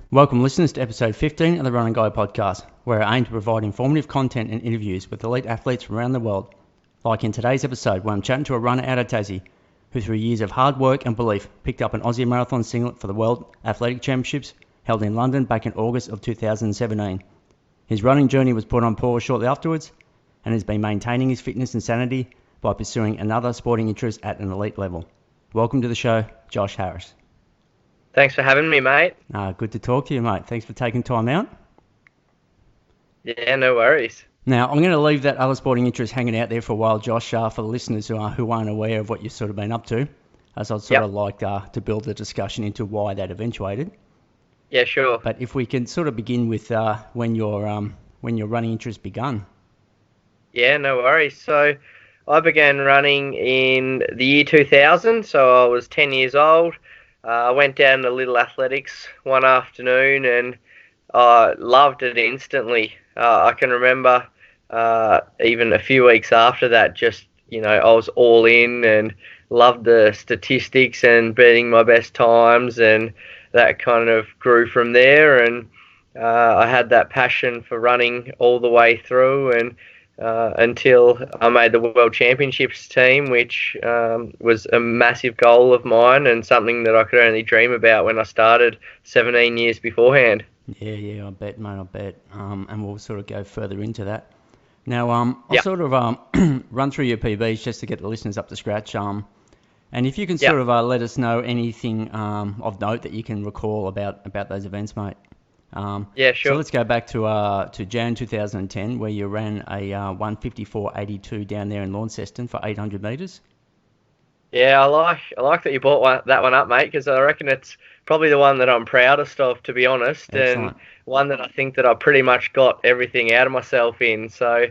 Welcome listeners to episode 15 of the Run and Guide podcast, where I aim to provide informative content and interviews with elite athletes from around the world. Like in today's episode, where I'm chatting to a runner out of Tassie, who through years of hard work and belief picked up an Aussie marathon singlet for the World Athletic Championships held in London back in August of 2017. His running journey was put on pause shortly afterwards, and has been maintaining his fitness and sanity by pursuing another sporting interest at an elite level. Welcome to the show, Josh Harris. Thanks for having me, mate. Good to talk to you, mate. Thanks for taking time out. Yeah, no worries. Now, I'm going to leave that other sporting interest hanging out there for a while, Josh, for the listeners who aren't aware of what you've sort of been up to, as I'd sort of like to build the discussion into why that eventuated. Yeah, sure. But if we can sort of begin with when your running interest begun. Yeah, no worries. So I began running in the year 2000, so I was 10 years old. I went down to Little Athletics one afternoon and I loved it instantly. I can remember even a few weeks after that, I was all in and loved the statistics and beating my best times, and that kind of grew from there. And I had that passion for running all the way through, and until I made the World Championships team, which was a massive goal of mine and something that I could only dream about when I started 17 years beforehand. Yeah, I bet, mate, I bet. And we'll sort of go further into that. Now, I'll sort of run through your PBs just to get the listeners up to scratch. And if you can sort of let us know anything of note that you can recall about those events, mate. Yeah, sure. So let's go back to Jan 2010, where you ran a 1:54.82 down there in Launceston for 800 metres. Yeah, I like that you brought that one up, mate, because I reckon it's probably the one that I'm proudest of, to be honest. Excellent. And one that I think that I pretty much got everything out of myself in. So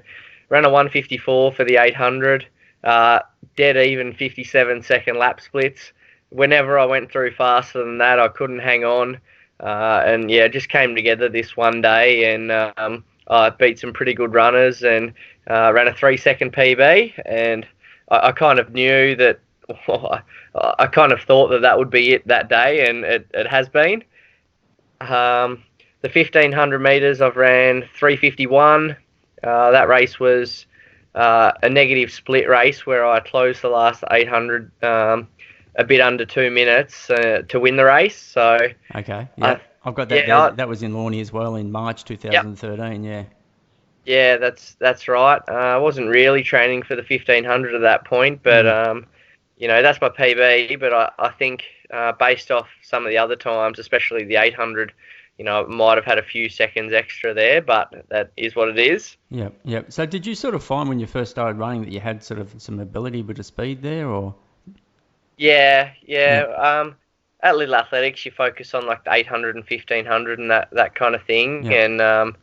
ran a 1:54 for the 800, dead even 57-second lap splits. Whenever I went through faster than that, I couldn't hang on. And it just came together this one day, and I beat some pretty good runners and ran a 3-second PB, and I kind of knew that, I kind of thought that would be it that day, and it has been. The 1500 metres I've ran 3:51. That race was a negative split race where I closed the last 800 a bit under 2 minutes to win the race. So okay, yeah, I've got that. Yeah, that was in Lornie as well in March 2013. Yep. Yeah, that's right. I wasn't really training for the 1500 at that point, but that's my PB. But I think based off some of the other times, especially the 800, I might have had a few seconds extra there, but that is what it is. Yep. So did you sort of find when you first started running that you had sort of some ability with the speed there, or? Yeah. At Little Athletics, you focus on like the 800 and 1500 and that kind of thing. Yep. And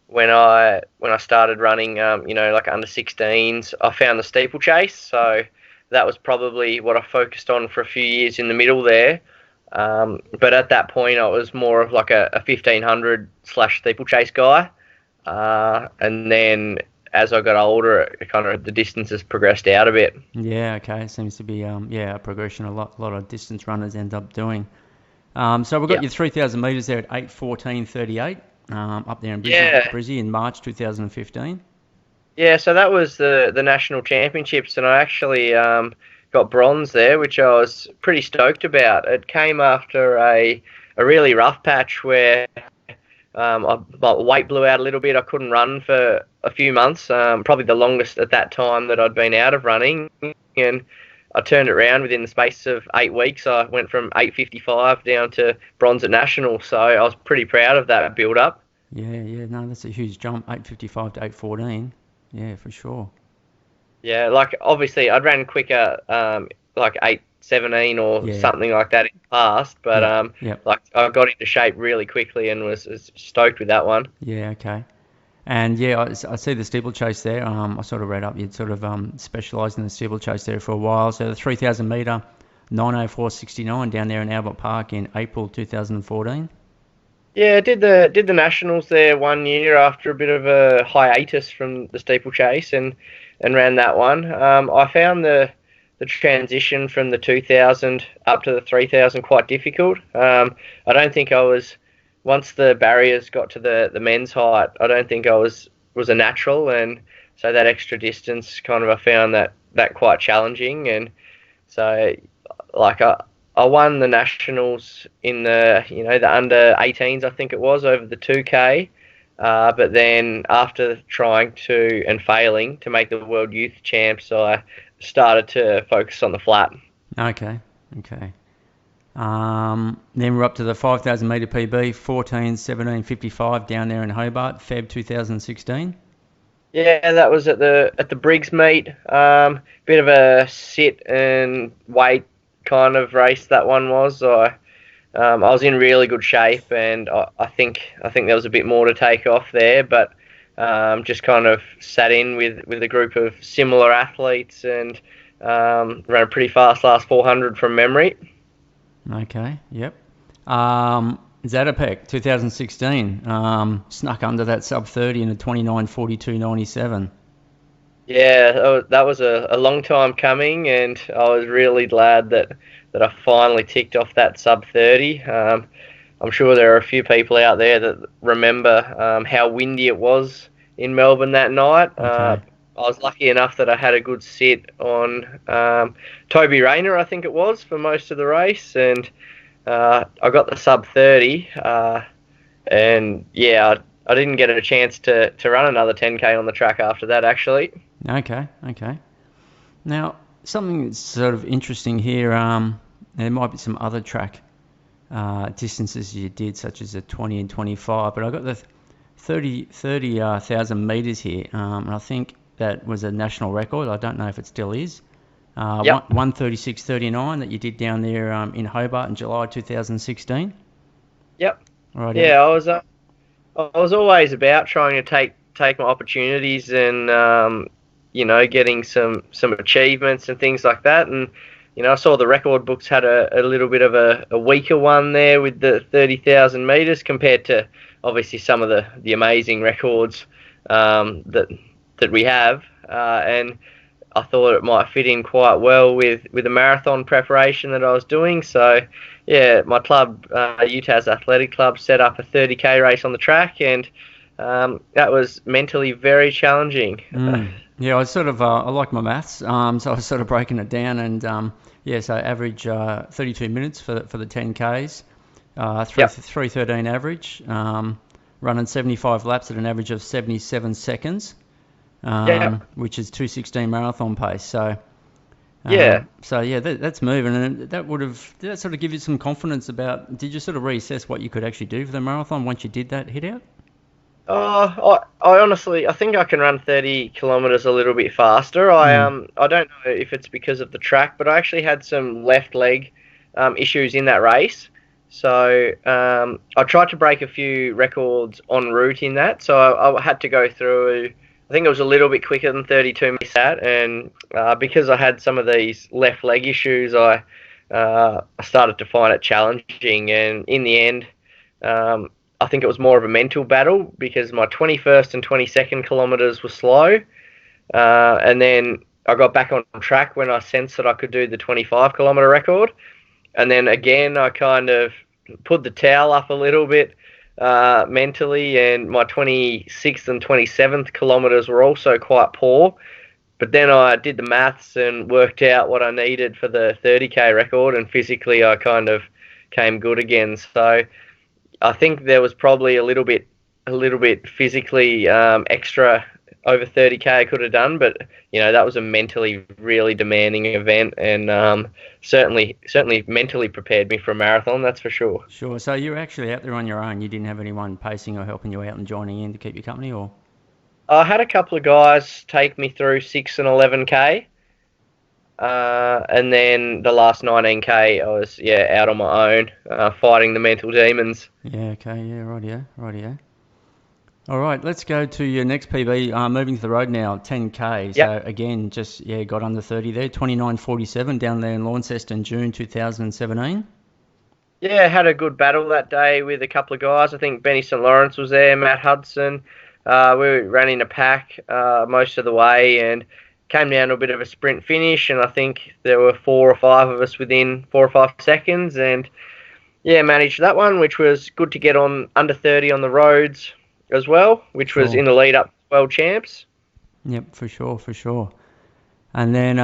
when I started running, like under 16s, I found the steeplechase. So that was probably what I focused on for a few years in the middle there. But at that point, I was more of like a 1500 / steeplechase guy. And then as I got older, the distances progressed out a bit. Yeah, okay. It seems to be a progression a lot of distance runners end up doing. So we've got your 3,000 metres there at 8:14.38 up there in Brizzy in March 2015. Yeah, so that was the national championships, and I actually got bronze there, which I was pretty stoked about. It came after a really rough patch where my weight blew out a little bit. I couldn't run for a few months, probably the longest at that time that I'd been out of running, and I turned it around within the space of 8 weeks. I went from 8:55 down to bronze at nationals, so I was pretty proud of that build-up. Yeah, no, that's a huge jump, 8:55 to 8:14. Yeah, for sure. Yeah, like obviously I'd ran quicker, like 8:17 or something like that in the past, but like I got into shape really quickly and was stoked with that one. Yeah, okay. And I see the steeplechase there. I sort of read up you'd sort of specialised in the steeplechase there for a while. So the 3,000 metre 9:04.69 down there in Albert Park in April 2014. Yeah, I did the nationals there one year after a bit of a hiatus from the steeplechase and ran that one. I found the transition from the 2,000 up to the 3,000 quite difficult. I don't think I was once the barriers got to the men's height, I don't think I was a natural, and so that extra distance kind of I found that quite challenging, and so like I won the nationals in the under 18s, I think it was, over the 2K. But then after trying to and failing to make the World Youth Champs, I started to focus on the flat. Okay. Then we're up to the 5,000 metre PB, 14:17:55 down there in Hobart, Feb 2016. Yeah, that was at the Briggs meet. Bit of a sit and wait kind of race that one was. I was in really good shape, and I think there was a bit more to take off there, but just kind of sat in with a group of similar athletes and ran a pretty fast last 400 from memory. Okay, yep. Zatopek, 2016, snuck under that sub 30 in a 29:42:97. Yeah, that was a long time coming, and I was really glad that I finally ticked off that sub 30. I'm sure there are a few people out there that remember how windy it was in Melbourne that night. Okay. I was lucky enough that I had a good sit on Toby Rayner, I think it was, for most of the race, and I got the sub 30, and yeah, I didn't get a chance to run another 10K on the track after that, actually. Okay. Now, something that's sort of interesting here, there might be some other track distances you did, such as a 20 and 25, but I got the 30,000 metres here, and I think that was a national record. I don't know if it still is. Yep. 1:36:39 that you did down there in Hobart in July 2016. Yep. Right. Yeah, I was always about trying to take my opportunities and getting some achievements and things like that. And I saw the record books had a little bit of a weaker one there with the 30,000 meters compared to obviously some of the amazing records that we have. And I thought it might fit in quite well with the marathon preparation that I was doing. So, yeah, my club, UTAS Athletic Club, set up a 30K race on the track, and that was mentally very challenging. Yeah, I sort of I like my maths, so I was sort of breaking it down, and so average 32 minutes for the 10Ks, 3:13 average, running 75 laps at an average of 77 seconds. Which is 2:16 marathon pace. So that's moving, and did that sort of give you some confidence about? Did you sort of reassess what you could actually do for the marathon once you did that hit out? I honestly, I think I can run 30 kilometers a little bit faster. I don't know if it's because of the track, but I actually had some left leg issues in that race. So I tried to break a few records en route in that. So I had to go through. I think it was a little bit quicker than 32 minutes at, and because I had some of these left leg issues, I started to find it challenging. And in the end, I think it was more of a mental battle because my 21st and 22nd kilometres were slow, and then I got back on track when I sensed that I could do the 25-kilometre record, and then again I kind of put the towel up a little bit. Mentally, and my 26th and 27th kilometres were also quite poor. But then I did the maths and worked out what I needed for the 30K record, and physically I kind of came good again. So I think there was probably a little bit physically extra over 30K I could have done, but that was a mentally really demanding event, and certainly mentally prepared me for a marathon, that's for sure. Sure. So you were actually out there on your own. You didn't have anyone pacing or helping you out and joining in to keep you company, or? I had a couple of guys take me through 6 and 11K, and then the last 19K I was out on my own, fighting the mental demons. Yeah. Okay. Yeah. Rightio. All right, let's go to your next PB. Moving to the road now, 10K. So again, just got under 30 there, 29:47 down there in Launceston, June 2017. Yeah, had a good battle that day with a couple of guys. I think Benny St.Moritz was there, Matt Hudson. We ran in a pack most of the way and came down to a bit of a sprint finish. And I think there were 4 or 5 of us within 4 or 5 seconds. And Yeah, managed that one, which was good to get on under 30 on the roads as well, which was Sure. in the lead up to World Champs. Yep, for sure, for sure. And then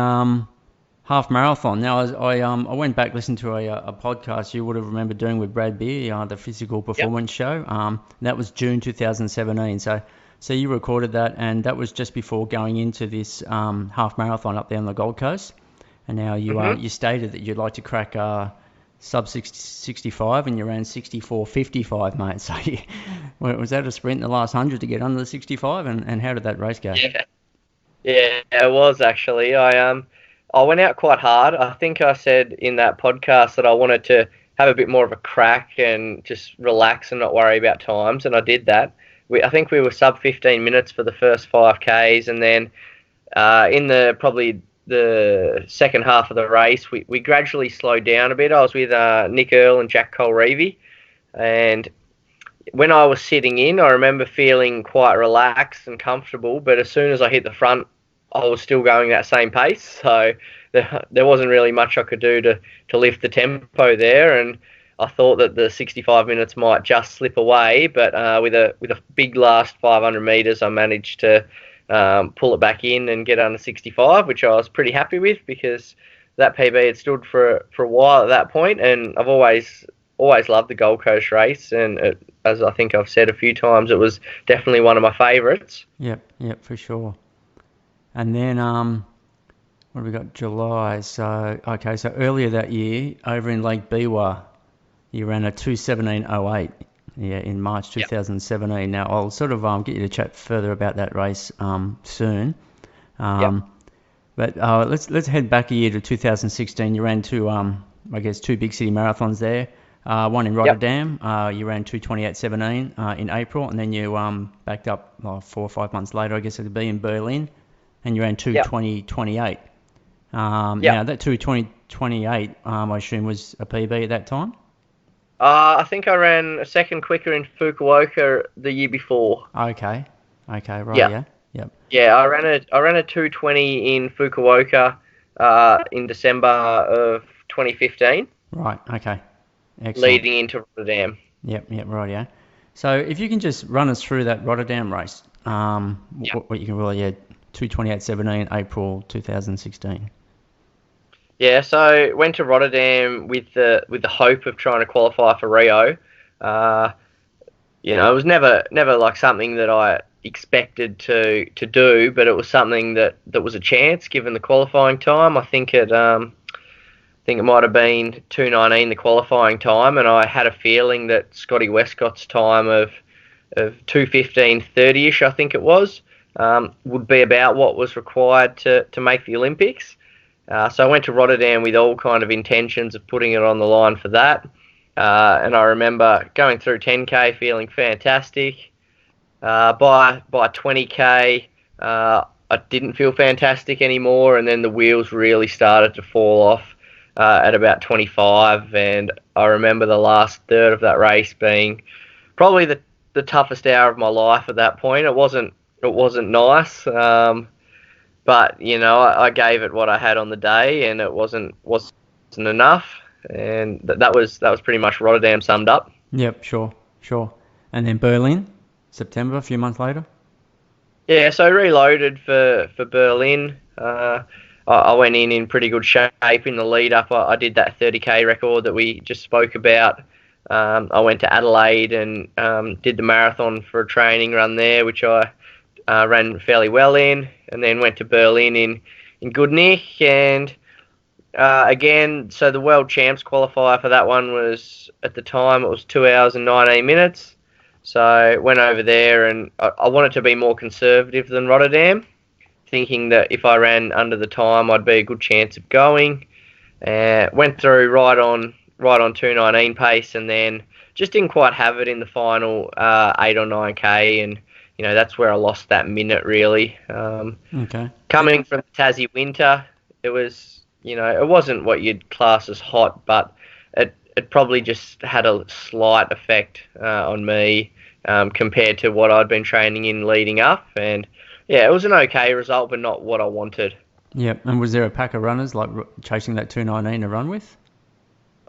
half marathon. Now I went back listened to a podcast you would have remembered doing with Brad Beer, the physical Yep. performance show. That was June 2017. So you recorded that, and that was just before going into this half marathon up there on the Gold Coast. And now Mhm. you stated that you'd like to crack sub 65, and you ran 64:55, mate. So was that a sprint in the last 100 to get under the 65? And how did that race go? Yeah. Yeah, it was actually. I went out quite hard. I think I said in that podcast that I wanted to have a bit more of a crack and just relax and not worry about times, and I did that. I think we were sub 15 minutes for the first 5Ks, and then in the probably the second half of the race, we gradually slowed down a bit. I was with Nick Earl and Jack Colreevy, and when I was sitting in, I remember feeling quite relaxed and comfortable. But as soon as I hit the front, I was still going that same pace. So there wasn't really much I could do to lift the tempo there. And I thought that the 65 minutes might just slip away. But with a big last 500 meters, I managed to pull it back in and get under 65, which I was pretty happy with because that PB had stood for a while at that point, and I've always loved the Gold Coast race, and as I think I've said a few times, it was definitely one of my favourites. Yep, for sure. And then what have we got? July. So okay, so earlier that year over in Lake Biwa, you ran a 2:17:08. Yeah, in March Yep. 2017. Now I'll sort of get you to chat further about that race soon. Yep. Um, but let's head back a year to 2016. You ran I guess two big city marathons there. One in Yep. Rotterdam. You ran 2:28:17 in April, and then you backed up 4 or 5 months later, I guess it would be, in Berlin, and you ran Yep. 2:20:28. Now Yep. that 2:20:28, I assume was a PB at that time. I think I ran a second quicker in Fukuoka the year before. Okay, okay, right, Yeah. yeah, yep, Yeah, I ran a 2:20 in Fukuoka in December of 2015, right, okay, excellent. leading into Rotterdam. Yep, right, yeah. So if you can just run us through that Rotterdam race, Yep. what you can really, yeah, 2:28:17, April 2016. Yeah, so went to Rotterdam with the hope of trying to qualify for Rio. Uh, it was never like something that I expected to do, but it was something that was a chance given the qualifying time. I think it might have been 2:19 the qualifying time, and I had a feeling that Scotty Westcott's time of 2:15:30ish, I think it was, would be about what was required to make the Olympics. So I went to Rotterdam with all kind of intentions of putting it on the line for that. And I remember going through 10K feeling fantastic. By 20K, I didn't feel fantastic anymore, and then the wheels really started to fall off at about 25. And I remember the last third of that race being probably the toughest hour of my life at that point. It wasn't nice. But I gave it what I had on the day, and it wasn't enough, and that was pretty much Rotterdam summed up. Yep, sure. And then Berlin, September, a few months later. Yeah, so reloaded for Berlin. I went in pretty good shape in the lead up. I did that 30K record that we just spoke about. I went to Adelaide and did the marathon for a training run there, which I ran fairly well in, and then went to Berlin in good nick. And again, so the World Champs qualifier for that one was, at the time, it was 2 hours and 19 minutes. So went over there, and I wanted to be more conservative than Rotterdam, thinking that if I ran under the time, I'd be a good chance of going. Went through right on 2:19 pace, and then just didn't quite have it in the final 8 or 9K, and that's where I lost that minute really. Okay. Coming from the Tassie winter, it wasn't what you'd class as hot, but it probably just had a slight effect on me compared to what I'd been training in leading up, and yeah, it was an okay result, but not what I wanted. Yep. And was there a pack of runners like chasing that 2:19 to run with?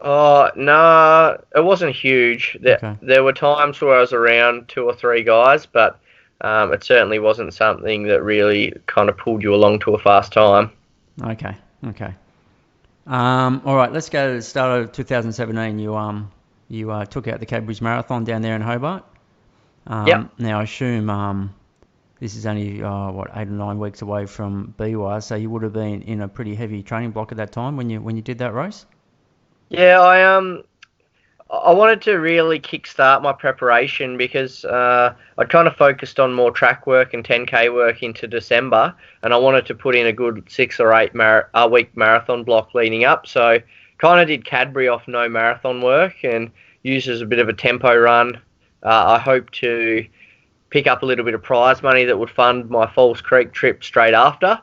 Oh, no, it wasn't huge. There, Okay. there were times where I was around two or three guys, but it certainly wasn't something that really kind of pulled you along to a fast time. Okay. Okay. All right. Let's go to the start of 2017. You took out the Cadbury's Marathon down there in Hobart. Yep. Now I assume this is only 8 or 9 weeks away from BY, so you would have been in a pretty heavy training block at that time when you did that race. Yeah, I wanted to really kickstart my preparation because I kind of focused on more track work and 10K work into December, and I wanted to put in a good 6 or 8 week marathon block leading up. So kind of did Cadbury off no marathon work and used as a bit of a tempo run. I hope to pick up a little bit of prize money that would fund my Falls Creek trip straight after.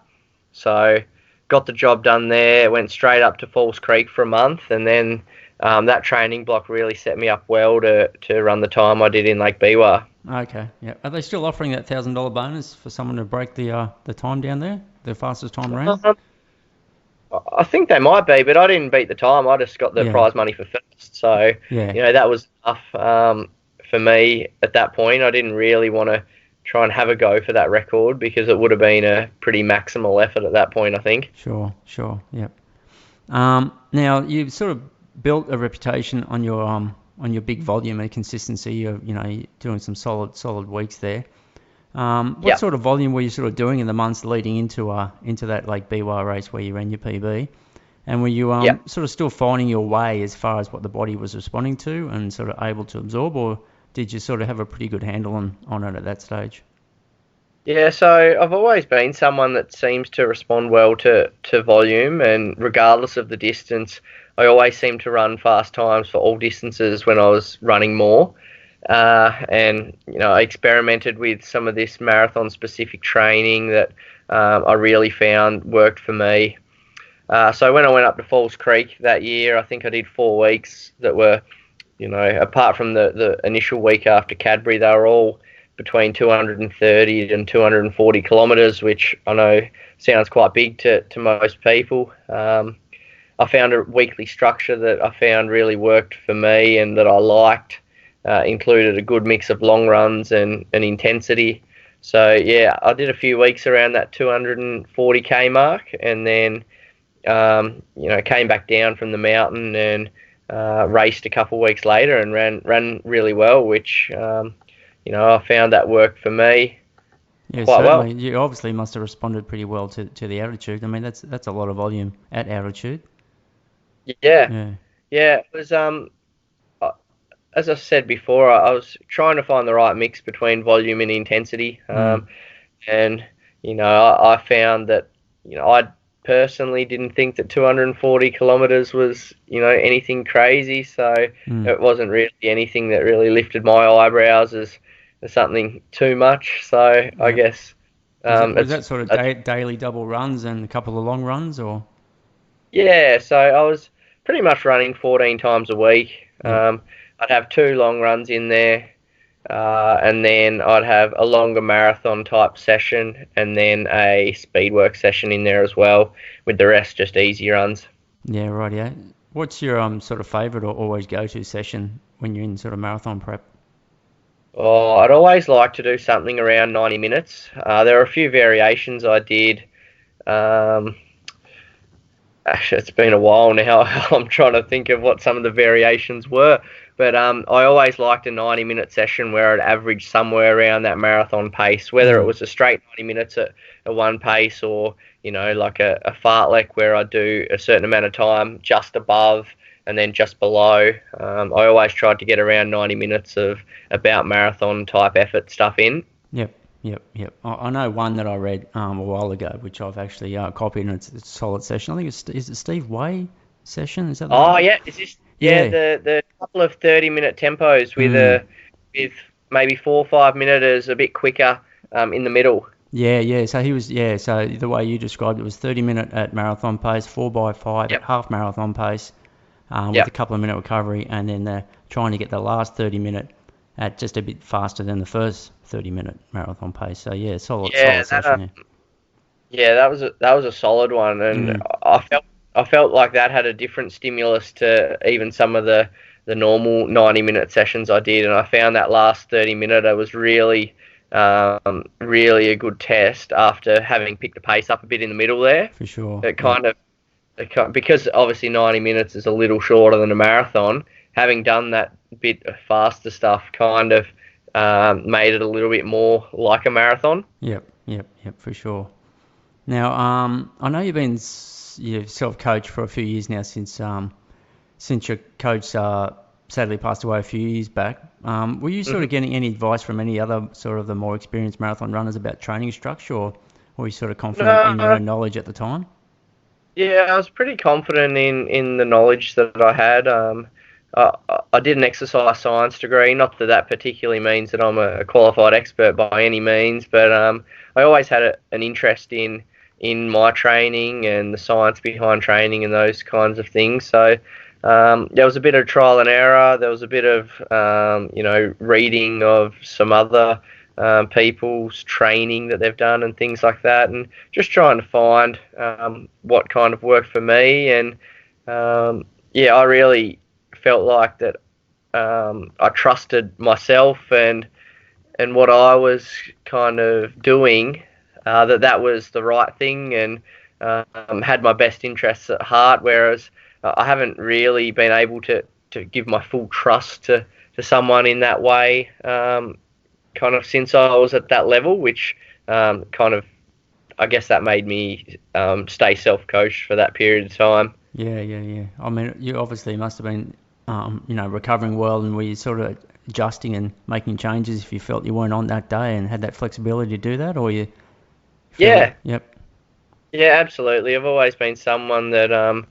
So got the job done there, went straight up to Falls Creek for a month, and then that training block really set me up well to run the time I did in Lake Biwa. Okay, yeah. Are they still offering that $1,000 bonus for someone to break the time down there, the fastest time ran? Um, I think they might be, but I didn't beat the time. I just got the Yeah, prize money for first. So, yeah, that was enough for me at that point. I didn't really want to try and have a go for that record because it would have been a pretty maximal effort at that point, I think. sure, sure, yep. Now you've sort of built a reputation on your big volume and consistency. You're doing some solid weeks there. What Yeah. sort of volume were you sort of doing in the months leading into that like BY race where you ran your PB? And were you Yeah. sort of still finding your way as far as what the body was responding to and sort of able to absorb, or did you sort of have a pretty good handle on it at that stage? Yeah, so I've always been someone that seems to respond well to volume, and regardless of the distance, I always seem to run fast times for all distances when I was running more. And I experimented with some of this marathon specific training that I really found worked for me. So when I went up to Falls Creek that year, I think I did 4 weeks that were, apart from the initial week after Cadbury, they were all between 230 and 240 kilometres, which I know sounds quite big to most people. I found a weekly structure that I found really worked for me and that I liked. Included a good mix of long runs and intensity. So yeah, I did a few weeks around that 240k mark, and then came back down from the mountain and raced a couple of weeks later and ran really well, which I found that worked for me Yeah, quite well. certainly. You obviously must have responded pretty well to the altitude. I mean, that's a lot of volume at altitude. Yeah, Yeah. yeah. It was uh, as I said before, I was trying to find the right mix between volume and intensity. Mm. And I found that I personally didn't think that 240 kilometers was anything crazy, so Mm. it wasn't really anything that really lifted my eyebrows as something too much. So I Yep. guess Was it's that sort of I, daily double runs and a couple of long runs, or? yeah. So I was pretty much running 14 times a week. Yep. I'd have two long runs in there. And then I'd have a longer marathon type session and then a speed work session in there as well, with the rest just easy runs. Yeah, right. Yeah. What's your sort of favourite or always go to session when you're in sort of marathon prep? Oh, I'd always like to do something around 90 minutes. There are a few variations I did. Um, Actually, it's been a while now. I'm trying to think of what some of the variations were. But I always liked a 90-minute session where I'd average somewhere around that marathon pace, whether it Mm. was a straight 90 minutes at one pace or, like a fartlek where I do a certain amount of time just above and then just below. I always tried to get around 90 minutes of about marathon type effort stuff in. Yep. Yep. Yep. I know one that I read a while ago, which I've actually copied, and it's a solid session. I think is it Steve Way session? Is that the Oh one? yeah, is this Yeah. the couple of 30-minute tempos with Mm. with maybe 4 or 5 minutes a bit quicker in the middle. Yeah, yeah. So he was, yeah. So the way you described it was 30-minute at marathon pace, 4 by 5 at Yep. half marathon pace, with a Yep. couple of minute recovery, and then they're trying to get the last 30-minute at just a bit faster than the first 30-minute marathon pace. So yeah, solid Yeah, session. that was a solid one, and Yeah. I felt I felt like that had a different stimulus to even some of the normal 90-minute sessions I did, and I found that last 30-minute was really a good test after having picked the pace up a bit in the middle there. For sure. It kind of because obviously 90 minutes is a little shorter than a marathon. Having done that bit of faster stuff kind of made it a little bit more like a marathon. Yep, for sure. Now, I know you've self-coached for a few years now since your coach sadly passed away a few years back. Were you sort of getting any advice from any other sort of the more experienced marathon runners about training structure, or were you sort of confident in your own knowledge at the time? Yeah, I was pretty confident in the knowledge that I had. I did an exercise science degree. Not that that particularly means that I'm a qualified expert by any means, but I always had an interest in my training and the science behind training and those kinds of things. So there was a bit of trial and error. There was a bit of reading of some other people's training that they've done and things like that, and just trying to find what kind of worked for me. And I really felt like that I trusted myself and what I was kind of doing, that was the right thing, and had my best interests at heart, whereas I haven't really been able to give my full trust to someone in that way kind of since I was at that level, which I guess that made me stay self-coached for that period of time. Yeah. I mean, you obviously must have been, recovering well, and were you sort of adjusting and making changes if you felt you weren't on that day and had that flexibility to do that, or you? Yeah. Yep. Yeah, absolutely. I've always been someone that,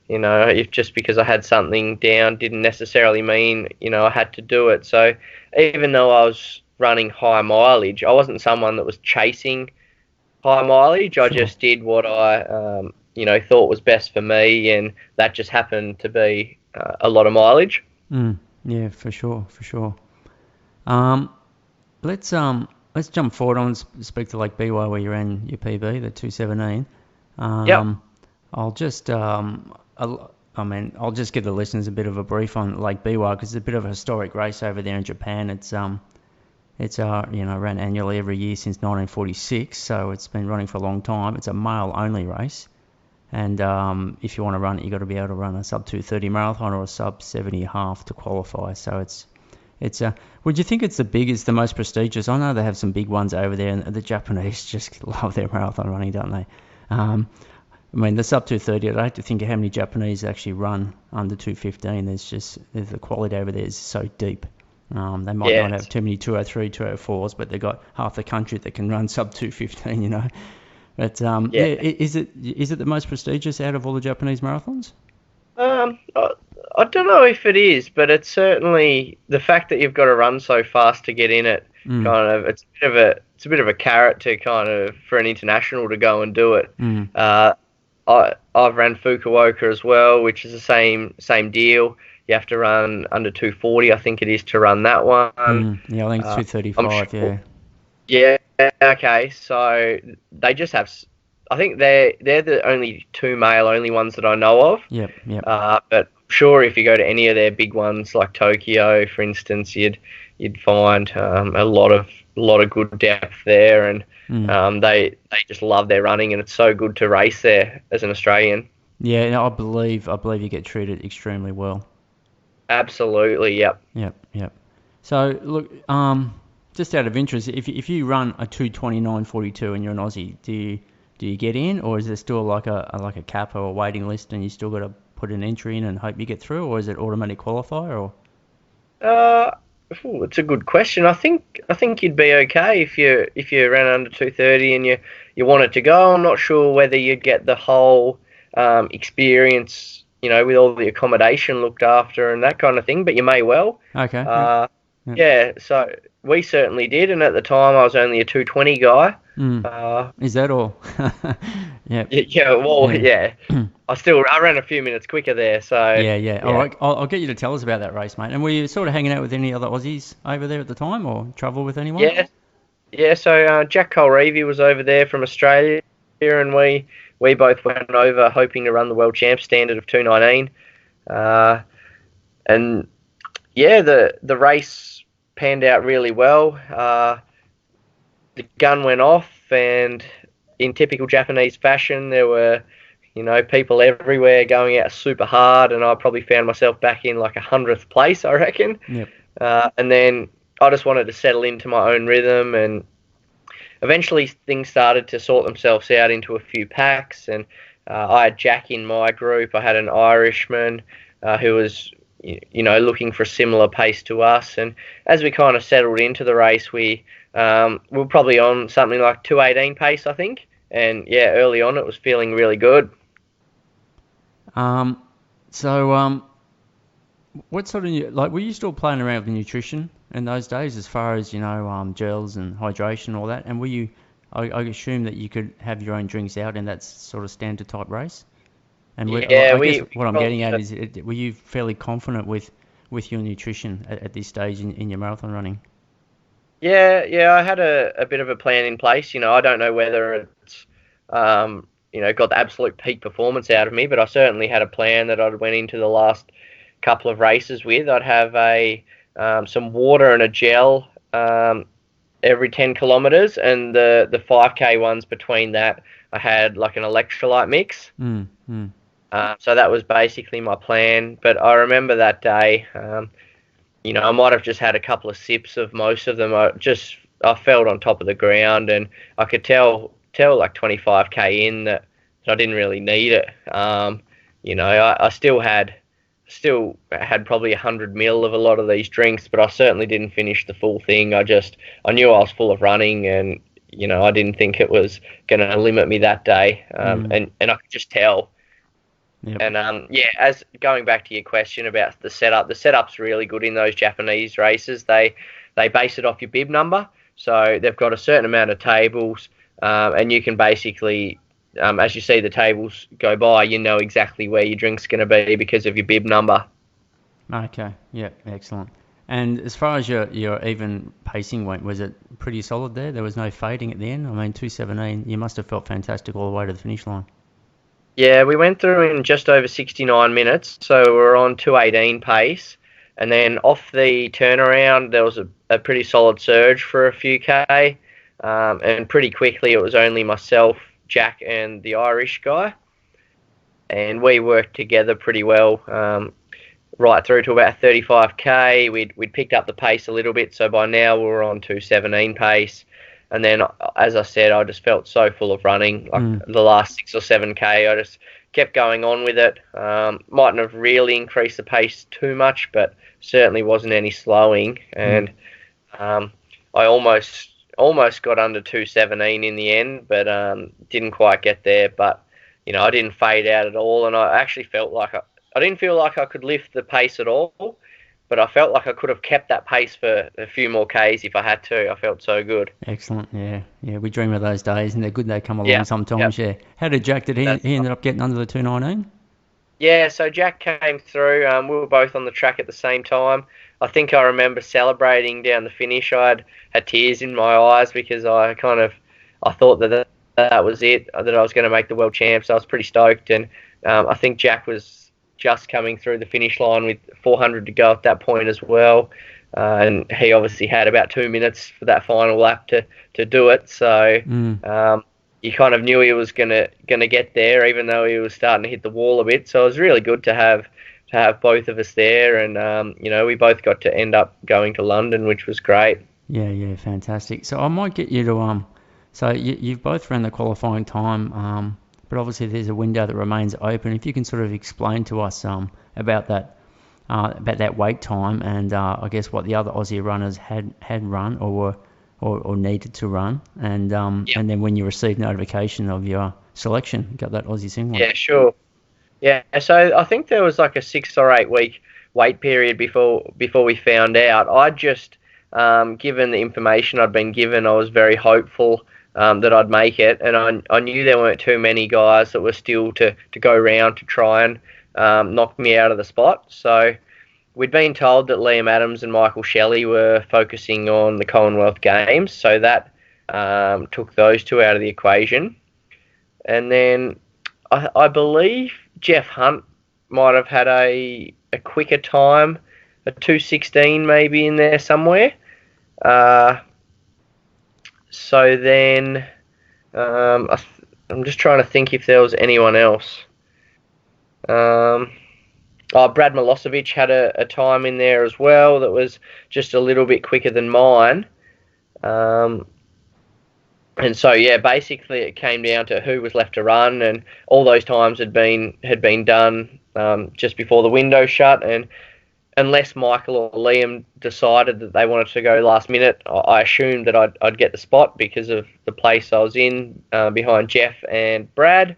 if just because I had something down didn't necessarily mean, I had to do it. So even though I was running high mileage, I wasn't someone that was chasing high mileage. I just did what I, thought was best for me, and that just happened to be a lot of mileage. Yeah, for sure. Let's jump forward on and speak to Lake BY where you ran your PB, the 2:17. Yep. I'll just give the listeners a bit of a brief on Lake BY because it's a bit of a historic race over there in Japan. It's ran annually every year since 1946, so it's been running for a long time. It's a male-only race, and if you want to run it, you've got to be able to run a sub 2:30 marathon or a sub 70 half to qualify. So would you think it's the biggest, the most prestigious? I know they have some big ones over there, and the Japanese just love their marathon running, don't they? I mean, the sub 2:30, I'd hate to think of how many Japanese actually run under 2:15. The quality over there is so deep. They might not have too many 2:03, 2:04s, but they've got half the country that can run sub 2:15, But is it the most prestigious out of all the Japanese marathons? I don't know if it is, but it's certainly the fact that you've got to run so fast to get in it. It's a bit of a carrot to kind of for an international to go and do it. I've ran Fukuoka as well, which is the same deal. You have to run under 2:40, I think it is, to run that one. Yeah, I think it's 2:35. Sure. Yeah. Okay. So they just have. I think they're the only two male-only ones that I know of. Yep. But sure, if you go to any of their big ones like Tokyo, for instance, you'd find a lot of good depth there, and they just love their running, and it's so good to race there as an Australian. Yeah, I believe you get treated extremely well. Absolutely, yep. Yep. So look, just out of interest, if you run a 2:29.42 and you're an Aussie, do you get in, or is there still like a cap or a waiting list, and you still got to put an entry in and hope you get through, or is it automatic qualifier? Or it's a good question. I think you'd be okay if you ran under 2:30 and you wanted to go. I'm not sure whether you'd get the whole experience, with all the accommodation looked after and that kind of thing, but you may well. Okay. Yeah, so we certainly did, and at the time I was only a 2:20 guy. Is that all? Yeah. Yeah. I ran a few minutes quicker there, so... Yeah. All right, I'll get you to tell us about that race, mate. And were you sort of hanging out with any other Aussies over there at the time, or travel with anyone? Yeah, so Jack Colreevy was over there from Australia, and we we both went over hoping to run the world champ standard of 2:19. And yeah, the race panned out really well. The gun went off, and in typical Japanese fashion, there were, people everywhere going out super hard, and I probably found myself back in like 100th place, I reckon. Yep. And then I just wanted to settle into my own rhythm, and eventually things started to sort themselves out into a few packs, and I had Jack in my group. I had an Irishman who was, looking for a similar pace to us, and as we kind of settled into the race, we were probably on something like 2:18 pace, I think, and yeah, early on it was feeling really good. So what sort of, like, were you still playing around with nutrition in those days as far as, gels and hydration and all that? And were you, I assume that you could have your own drinks out in that sort of standard type race? And Yeah, I guess we what I'm getting at is, were you fairly confident with your nutrition at this stage in your marathon running? Yeah, I had a bit of a plan in place. I don't know whether it's, got the absolute peak performance out of me, but I certainly had a plan that I went into the last couple of races with. I'd have some water and a gel every 10 kilometers, and the 5K ones between that, I had like an electrolyte mix. So that was basically my plan. But I remember that day, I might have just had a couple of sips of most of them. I felt on top of the ground, and I could tell like 25K in that I didn't really need it. I still had probably 100 ml of a lot of these drinks, but I certainly didn't finish the full thing. I knew I was full of running, and I didn't think it was going to limit me that day. And I could just tell. Yep. And as going back to your question about the setup's really good in those Japanese races. They base it off your bib number, so they've got a certain amount of tables, and you can basically, as you see the tables go by, you know exactly where your drink's going to be because of your bib number. Okay, yeah, excellent. And as far as your even pacing went, was it pretty solid there? There was no fading at the end? I mean, 2:17, you must have felt fantastic all the way to the finish line. Yeah, we went through in just over 69 minutes, so we're on 2:18 pace. And then off the turnaround, there was a pretty solid surge for a few K. And pretty quickly, it was only myself, Jack, and the Irish guy. And we worked together pretty well right through to about 35K. We'd picked up the pace a little bit, so by now we were on 2:17 pace. And then, as I said, I just felt so full of running. Like the last 6 or 7K, I just kept going on with it. Mightn't have really increased the pace too much, but certainly wasn't any slowing. And I almost got under 2:17 in the end, but didn't quite get there. But I didn't fade out at all, and I actually felt like I didn't feel like I could lift the pace at all. But I felt like I could have kept that pace for a few more Ks if I had to. I felt so good. Excellent, yeah. We dream of those days, and they're good. They come along sometimes, yeah. How did Jack, he ended up getting under the 2:19? Yeah, so Jack came through. We were both on the track at the same time. I think I remember celebrating down the finish. I had tears in my eyes because I thought that was it, that I was going to make the world champs. I was pretty stoked, and I think Jack was just coming through the finish line with 400 to go at that point as well. And he obviously had about 2 minutes for that final lap to do it. So you kind of knew he was gonna get there, even though he was starting to hit the wall a bit. So it was really good to have both of us there, and we both got to end up going to London, which was great. Yeah, fantastic. So I might get you to so you've both ran the qualifying time, but obviously there's a window that remains open. If you can sort of explain to us about that wait time, and I guess what the other Aussie runners had run or needed to run, and and then when you received notification of your selection, got that Aussie singlet. Yeah, sure. Yeah, so I think there was like a 6 or 8 week wait period before we found out. I just, given the information I'd been given, I was very hopeful that I'd make it, and I knew there weren't too many guys that were still to go round to try and knock me out of the spot. So we'd been told that Liam Adams and Michael Shelley were focusing on the Commonwealth Games, so that took those two out of the equation. And then I believe Jeff Hunt might have had a quicker time, a 2:16 maybe in there somewhere. Uh, so then I'm just trying to think if there was anyone else. Um, Brad Milosevic had a time in there as well that was just a little bit quicker than mine. Um, and so yeah, basically it came down to who was left to run, and all those times had been done just before the window shut. And unless Michael or Liam decided that they wanted to go last minute, I assumed that I'd get the spot because of the place I was in behind Jeff and Brad.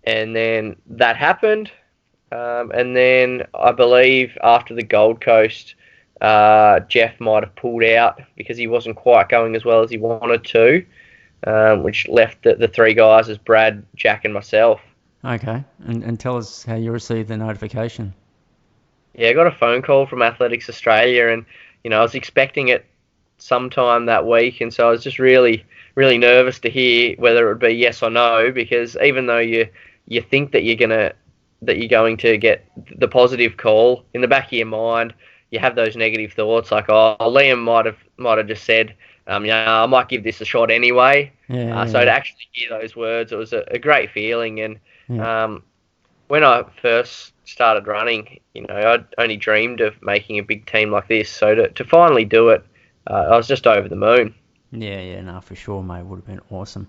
And then that happened. And then I believe after the Gold Coast, Jeff might have pulled out because he wasn't quite going as well as he wanted to, which left the three guys as Brad, Jack, and myself. Okay, and tell us how you received the notification. Yeah, I got a phone call from Athletics Australia, and I was expecting it sometime that week, and so I was just really, really nervous to hear whether it would be yes or no, because even though you think that you're going to get the positive call, in the back of your mind you have those negative thoughts like, oh, Liam might have just said, yeah, I might give this a shot anyway. So to Yeah, actually hear those words, it was a great feeling. And yeah. when I first started running, I'd only dreamed of making a big team like this. So to finally do it, I was just over the moon. Yeah, no, for sure, mate. Would have been awesome.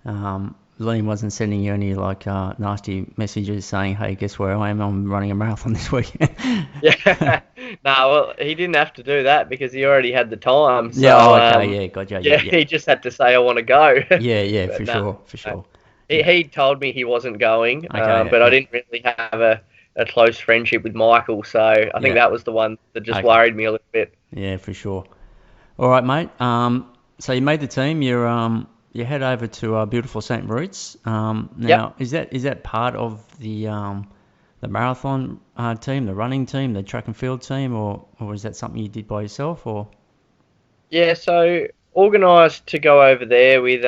Liam wasn't sending you any nasty messages saying, "Hey, guess where I am? I'm running a marathon this weekend." Yeah. No, well, he didn't have to do that because he already had the time. So, Yeah, okay, yeah, gotcha. yeah, Yeah. he just had to say, I want to go. Yeah, But for no, sure, for no. sure. He, Yeah. he told me he wasn't going, Okay, but I yeah, didn't really have a close friendship with Michael. So I think yeah. that was the one that just Okay. worried me a little bit. Yeah, for sure. All right, mate. So you made the team. You head over to beautiful St. Moritz. Yep. Now, is that part of the marathon team, the running team, the track and field team, or is that something you did by yourself, or? Yeah, so organised to go over there with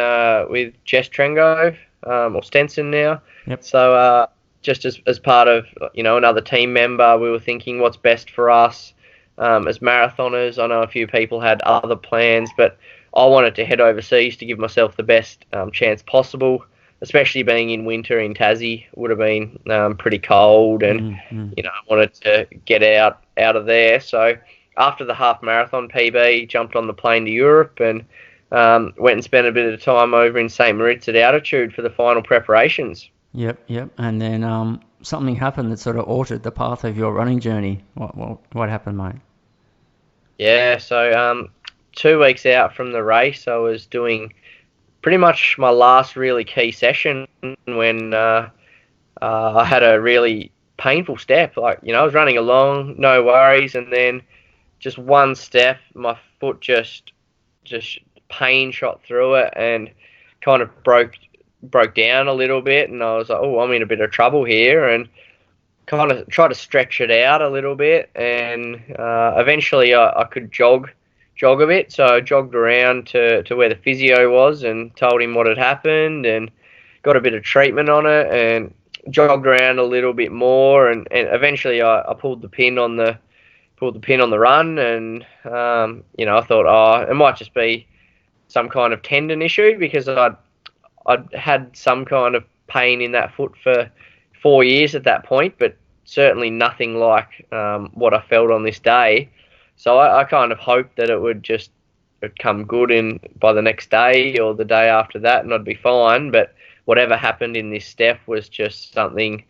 Jess Trengo, or Stenson now. Yep. So just as part of another team member, we were thinking what's best for us as marathoners. I know a few people had other plans, but I wanted to head overseas to give myself the best chance possible. Especially being in winter in Tassie would have been pretty cold, and Mm. I wanted to get out of there. So after the half marathon PB, jumped on the plane to Europe and went and spent a bit of time over in St. Moritz at altitude for the final preparations. Yep. And then something happened that sort of altered the path of your running journey. What happened, mate? Yeah, so 2 weeks out from the race, I was doing pretty much my last really key session when I had a really painful step. Like, I was running along, no worries, and then just one step, my foot just pain shot through it and kind of broke down a little bit, and I was like, oh, I'm in a bit of trouble here, and kind of tried to stretch it out a little bit, and eventually I could jog a bit, so I jogged around to where the physio was and told him what had happened and got a bit of treatment on it and jogged around a little bit more, and eventually I pulled the pin on the run, and I thought, oh, it might just be some kind of tendon issue because I'd had some kind of pain in that foot for 4 years at that point, but certainly nothing like what I felt on this day. So I kind of hoped that it'd come good in by the next day or the day after that, and I'd be fine. But whatever happened in this step was just something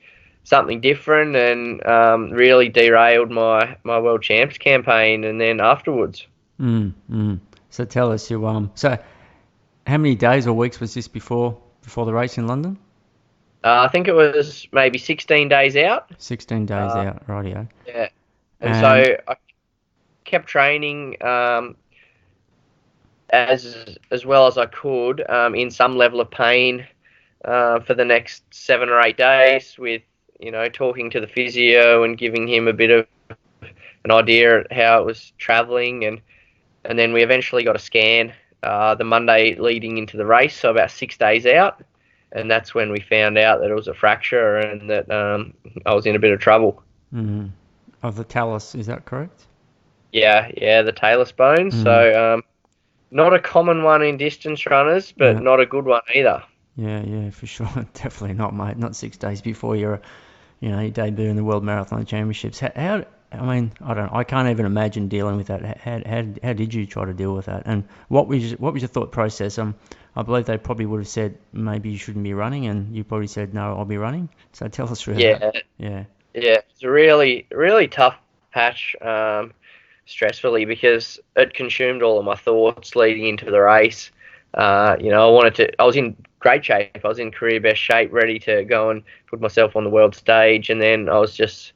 different, and really derailed my world champs campaign. And then afterwards. Mm. So tell us, so how many days or weeks was this before the race in London? I think it was maybe 16 days out. 16 days Uh, out, rightio. yeah, and so And I kept training as well as I could in some level of pain for the next 7 or 8 days with talking to the physio and giving him a bit of an idea of how it was travelling, and then we eventually got a scan the Monday leading into the race, so about 6 days out. and that's when we found out that it was a fracture and that I was in a bit of trouble. Mm. Of the talus, is that correct? Yeah, the talus bone. Mm. So not a common one in distance runners, but Yeah, not a good one either. yeah, for sure. Definitely not, mate. Not 6 days before you debut in the World Marathon Championships. I mean, I can't even imagine dealing with that. How did you try to deal with that? And what was your thought process? I believe they probably would have said maybe you shouldn't be running, and you probably said no, I'll be running. So tell us through that. Yeah, Yeah. yeah, it's a really, really tough patch, stressfully because it consumed all of my thoughts leading into the race. I was in great shape. I was in career best shape, ready to go and put myself on the world stage. And then I was just,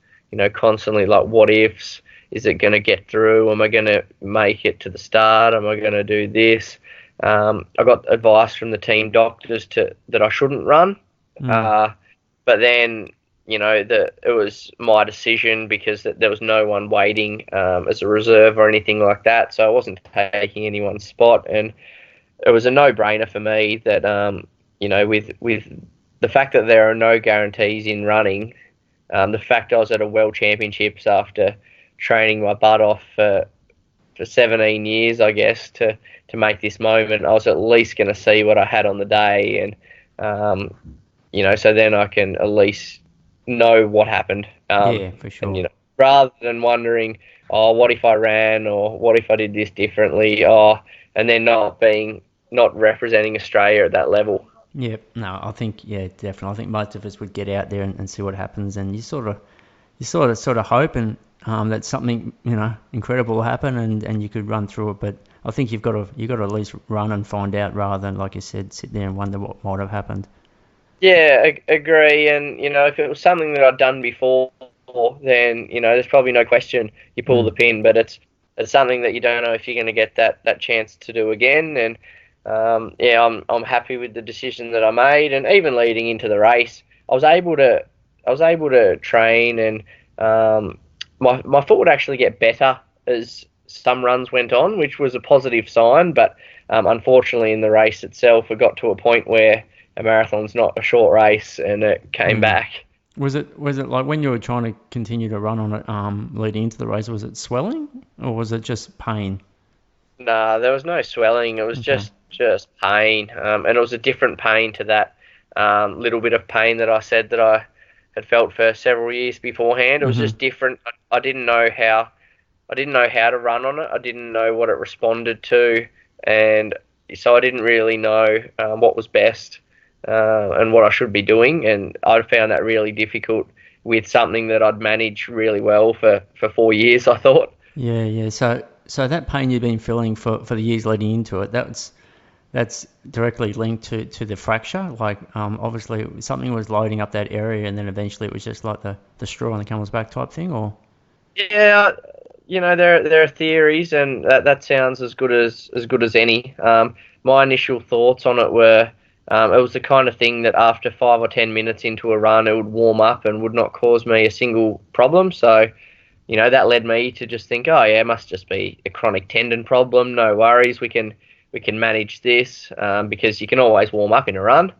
constantly like, what ifs? Is it going to get through? Am I going to make it to the start? Am I going to do this? I got advice from the team doctors that I shouldn't run. Mm. Uh, but then that it was my decision because there was no one waiting as a reserve or anything like that, so I wasn't taking anyone's spot, and it was a no-brainer for me that with the fact that there are no guarantees in running, the fact I was at a World Championships after training my butt off for 17 years, I guess, to make this moment, I was at least going to see what I had on the day, and so then I can at least know what happened. Yeah, for And sure. rather than wondering, oh, what if I ran, or what if I did this differently, and then not representing Australia at that level. Yeah, no, I think yeah, definitely. I think most of us would get out there and see what happens, and you sort of hope and that something incredible will happen and you could run through it. But I think you've got to at least run and find out rather than, like you said, sit there and wonder what might have happened. Yeah, agree. And if it was something that I'd done before, then there's probably no question you pull Mm. the pin. But it's something that you don't know if you're going to get that chance to do again. And yeah, I'm happy with the decision that I made. And even leading into the race, I was able to train, and my foot would actually get better as some runs went on, which was a positive sign. But unfortunately, in the race itself, it got to a point where a marathon's not a short race, and it came Mm. back. Was it like when you were trying to continue to run on it, leading into the race, was it swelling or was it just pain? Nah, there was no swelling. It was Okay. just pain, and it was a different pain to that little bit of pain that I said that I had felt for several years beforehand. It was Mhm. just different. I didn't know how to run on it. I didn't know what it responded to, and so I didn't really know what was best and what I should be doing. And I found that really difficult with something that I'd managed really well for 4 years, I thought. Yeah, yeah. So that pain you've been feeling for the years leading into it, that's directly linked to the fracture. Like obviously something was loading up that area, and then eventually it was just like the straw on the camel's back type thing, or. Yeah, there are theories, and that sounds as good as any. My initial thoughts on it were, it was the kind of thing that after 5 or 10 minutes into a run, it would warm up and would not cause me a single problem. So, that led me to just think, oh yeah, it must just be a chronic tendon problem. No worries, we can manage this, because you can always warm up in a run.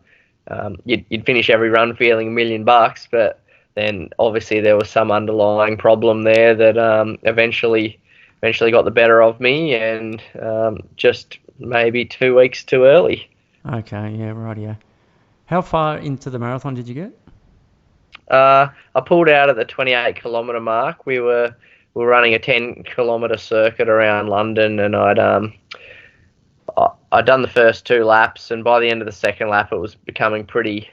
You'd finish every run feeling $1 million, but then obviously there was some underlying problem there that eventually got the better of me, and just maybe 2 weeks too early. Okay, yeah, right, yeah. How far into the marathon did you get? I pulled out at the 28-kilometre mark. We were running a 10-kilometre circuit around London, and I'd done the first two laps, and by the end of the second lap, it was becoming pretty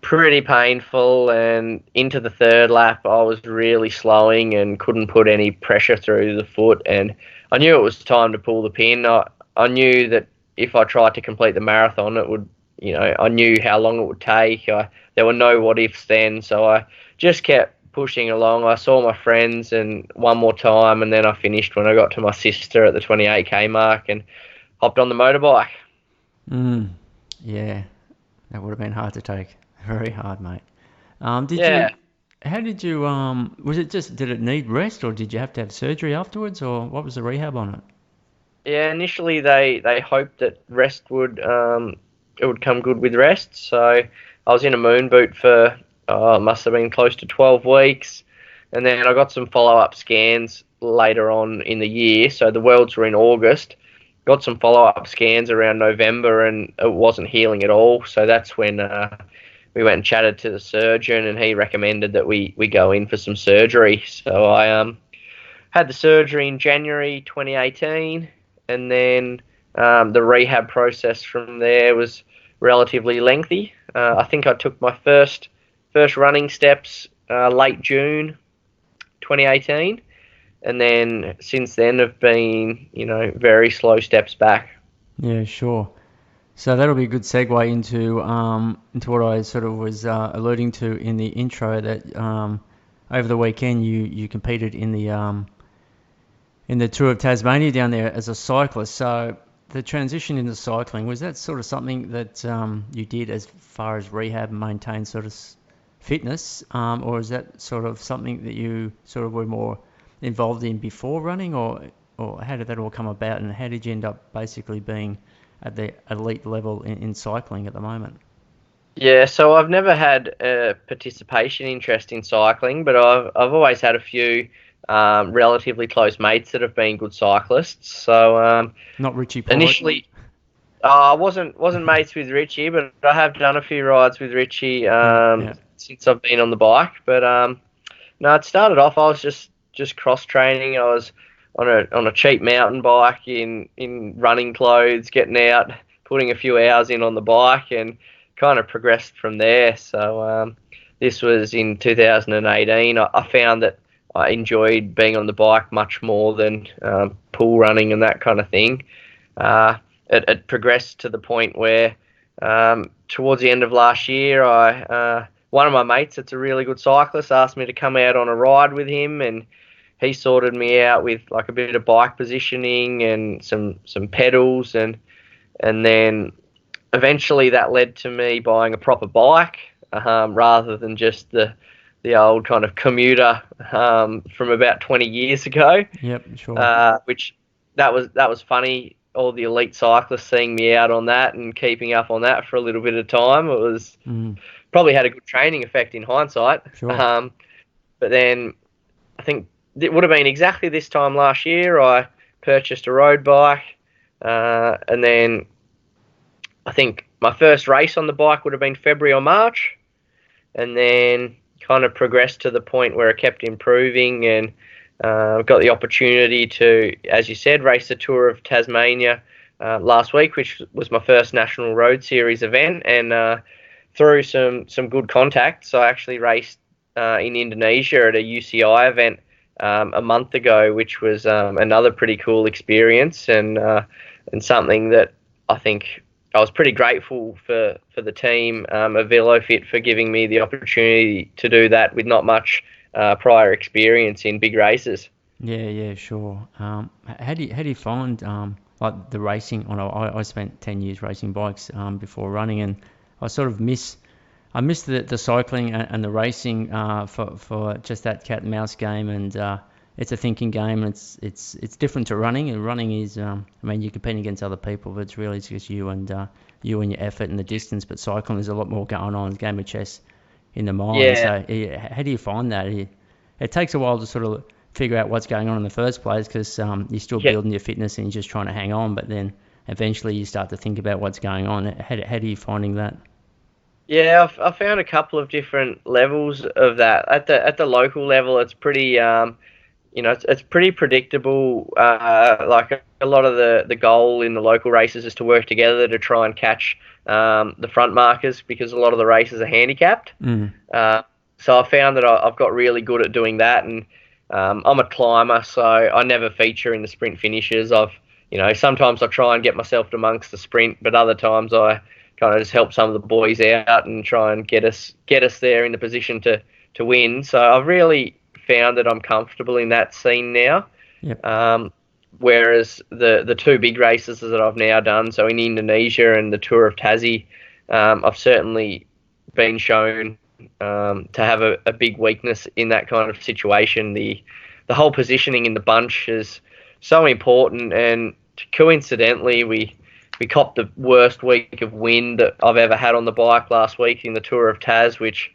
painful, and into the third lap I was really slowing and couldn't put any pressure through the foot, and I knew it was time to pull the pin. I knew that if I tried to complete the marathon, it would, I knew how long it would take. There were no what ifs then, so I just kept pushing along. I saw my friends and one more time, and then I finished when I got to my sister at the 28k mark and hopped on the motorbike. Mm, yeah, that would have been hard to take. Very hard, mate. Did Yeah, you? How did you? Was it just? Did it need rest, or did you have to have surgery afterwards, or what was the rehab on it? Yeah, initially they hoped that rest would it would come good with rest. So I was in a moon boot for it must have been close to 12 weeks, and then I got some follow-up scans later on in the year. So the Worlds were in August. Got some follow-up scans around November, and it wasn't healing at all. So that's when we went and chatted to the surgeon, and he recommended that we go in for some surgery. So I had the surgery in January 2018, and then the rehab process from there was relatively lengthy. I think I took my first running steps late June 2018, and then since then have been very slow steps back. Yeah, sure. So that'll be a good segue into what I sort of was alluding to in the intro, that over the weekend you competed in the Tour of Tasmania down there as a cyclist. So the transition into cycling, was that sort of something that you did as far as rehab and maintain sort of fitness, or is that sort of something that you sort of were more involved in before running, or how did that all come about, and how did you end up basically being at the elite level in cycling at the moment? Yeah, so I've never had a participation interest in cycling, but I've always had a few relatively close mates that have been good cyclists. So Not Richie Porte? initially, I wasn't mates with Richie, but I have done a few rides with Richie Yeah, yeah. since I've been on the bike. But no, it started off. I was just cross training. I was on a cheap mountain bike in running clothes, getting out, putting a few hours in on the bike, and kind of progressed from there. So this was in 2018. I found that I enjoyed being on the bike much more than pool running and that kind of thing. It progressed to the point where towards the end of last year, I one of my mates that's a really good cyclist asked me to come out on a ride with him, and he sorted me out with like a bit of bike positioning and some pedals, and then eventually that led to me buying a proper bike rather than just the old kind of commuter from about 20 years ago. Yep, sure. Which that was funny. All the elite cyclists seeing me out on that and keeping up on that for a little bit of time. It was probably had a good training effect in hindsight. Sure. But then I think it would have been exactly this time last year I purchased a road bike, and then I think my first race on the bike would have been February or March, and then kind of progressed to the point where I kept improving and got the opportunity to, as you said, race the Tour of Tasmania last week, which was my first National Road Series event, and through some good contacts, I actually raced in Indonesia at a UCI event a month ago, which was another pretty cool experience, and something that I think I was pretty grateful for the team of VeloFit for giving me the opportunity to do that with not much prior experience in big races. Yeah, sure. How do you find like the racing? I spent 10 years racing bikes before running, and I miss the cycling and the racing for just that cat and mouse game, and it's a thinking game, and it's different to running. And running is, I mean, you're competing against other people, but it's really just you and your effort and the distance. But cycling, there's a lot more going on. It's a game of chess in the mind. Yeah, So how do you find that? It takes a while to sort of figure out what's going on in the first place, because you're still yeah, building your fitness and you're just trying to hang on. But then eventually you start to think about what's going on. How do you finding that? yeah. I found a couple of different levels of that. At the local level, it's pretty it's pretty predictable. Like a lot of the goal in the local races is to work together to try and catch the front markers, because a lot of the races are handicapped. Mm. So I found that I've got really good at doing that, and I'm a climber, so I never feature in the sprint finishes. Sometimes I try and get myself amongst the sprint, but other times I kind of just help some of the boys out and try and get us there in the position to win. So I've really found that I'm comfortable in that scene now. Yep. Whereas the two big races that I've now done, so in Indonesia and the Tour of Tassie, I've certainly been shown to have a big weakness in that kind of situation. The whole positioning in the bunch is so important, and coincidentally, we copped the worst week of wind that I've ever had on the bike last week in the Tour of Tas, which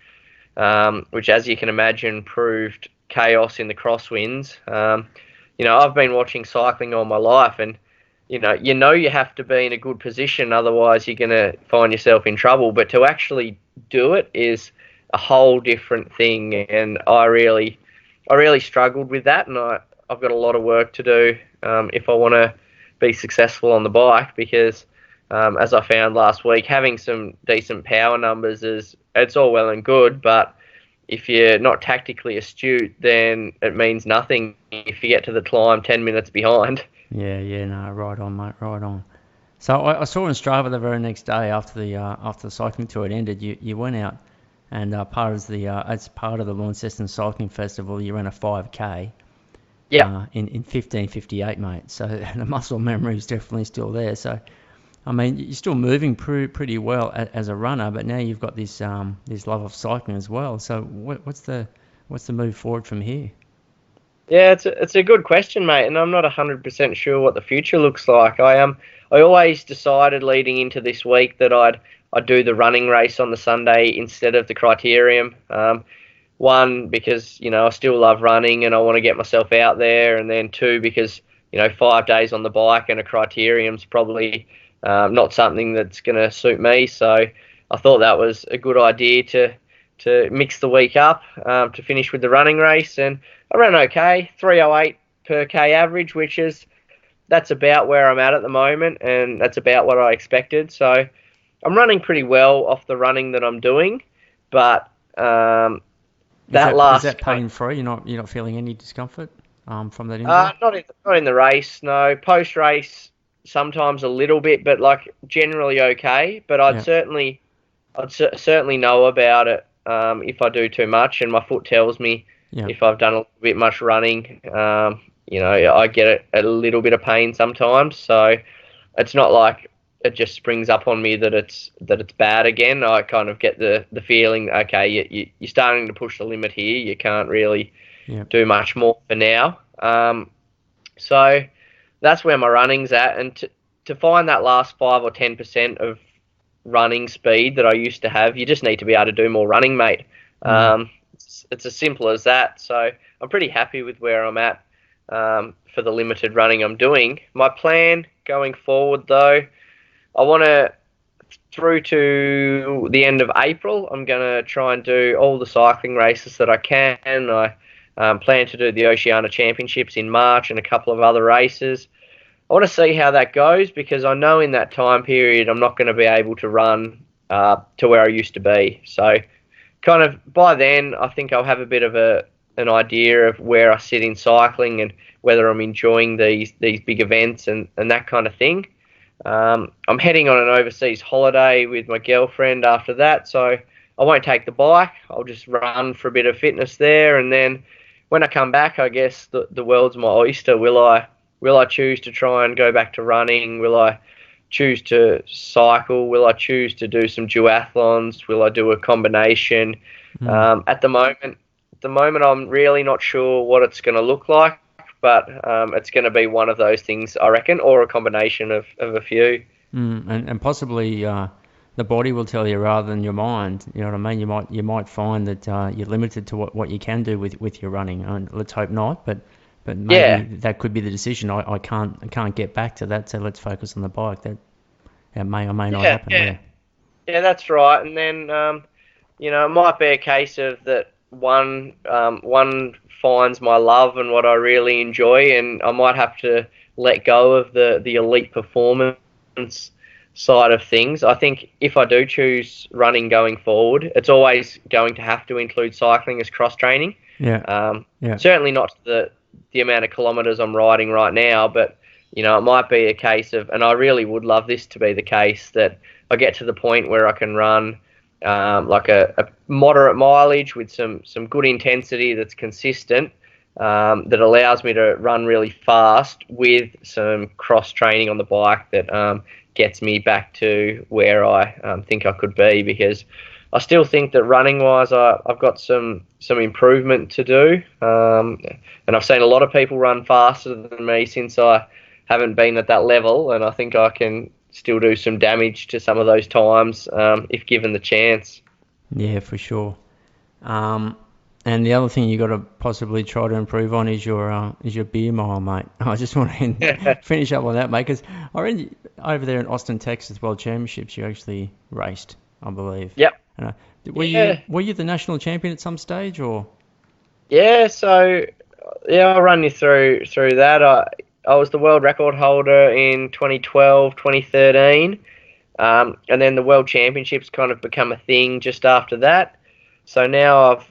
as you can imagine, proved chaos in the crosswinds. I've been watching cycling all my life, and you have to be in a good position, otherwise you're going to find yourself in trouble. But to actually do it is a whole different thing, and I really struggled with that, and I've got a lot of work to do if I want to be successful on the bike, because as I found last week, having some decent power numbers it's all well and good, but if you're not tactically astute, then it means nothing if you get to the climb 10 minutes behind. Yeah, no, right on, mate, right on. So I saw on Strava the very next day after the cycling tour had ended, you went out and as part of the Launceston Cycling Festival, you ran a 5K. Yeah. In 15:58, mate. So the muscle memory is definitely still there. So, I mean, you're still moving pretty well as a runner, but now you've got this love of cycling as well. So what's the move forward from here? Yeah, it's a good question, mate, and I'm not 100% sure what the future looks like. I always decided leading into this week that I'd do the running race on the Sunday instead of the criterium. One, because I still love running and I want to get myself out there, and then two, because 5 days on the bike and a criterium's probably not something that's going to suit me. So I thought that was a good idea to mix the week up, to finish with the running race, and I ran okay, 3:08 per K average, that's about where I'm at the moment, and that's about what I expected. So I'm running pretty well off the running that I'm doing, but is that pain free? You're not feeling any discomfort from that injury? Not in the race, no. Post race, sometimes a little bit, but like generally okay. But I'd certainly know about it if I do too much, and my foot tells me if I've done a bit much running. I get a little bit of pain sometimes, so it's not like it just springs up on me that it's bad again. I kind of get the feeling, okay, you're starting to push the limit here. You can't really do much more for now. So that's where my running's at, and to find that last 5 or 10% of running speed that I used to have, you just need to be able to do more running, mate. It's as simple as that. So I'm pretty happy with where I'm at for the limited running I'm doing. My plan going forward, though, I want to, through to the end of April, I'm going to try and do all the cycling races that I can. I plan to do the Oceania Championships in March and a couple of other races. I want to see how that goes, because I know in that time period I'm not going to be able to run to where I used to be. So kind of by then I think I'll have a bit of an idea of where I sit in cycling and whether I'm enjoying these big events and that kind of thing. I'm heading on an overseas holiday with my girlfriend after that, so I won't take the bike. I'll just run for a bit of fitness there, and then when I come back, I guess the world's my oyster. Will I choose to try and go back to running? Will I choose to cycle? Will I choose to do some duathlons? Will I do a combination? At the moment, I'm really not sure what it's going to look like, but it's going to be one of those things, I reckon, or a combination of a few. And possibly the body will tell you rather than your mind. You know what I mean? You might find that you're limited to what you can do with your running. And let's hope not, but maybe that could be the decision. I can't get back to that, so let's focus on the bike. That may or may not happen. Yeah, that's right. And then it might be a case of that one finds my love and what I really enjoy, and I might have to let go of the elite performance side of things. I think if I do choose running going forward, it's always going to have to include cycling as cross training. Certainly not the amount of kilometres I'm riding right now, but it might be a case of, and I really would love this to be the case, that I get to the point where I can run like a moderate mileage with some good intensity that's consistent, that allows me to run really fast with some cross training on the bike that gets me back to where I think I could be, because I still think that running wise I've got some improvement to do, and I've seen a lot of people run faster than me since I haven't been at that level, and I think I can still do some damage to some of those times if given the chance. Yeah, for sure. And the other thing you got to possibly try to improve on is your beer mile, mate. I just want to finish up on that, mate, because I read over there in Austin, Texas, World Championships, you actually raced, I believe. Yep. Were you the national champion at some stage, or? Yeah, so I'll run you through that. I was the world record holder in 2012, 2013, and then the World Championships kind of become a thing just after that. So now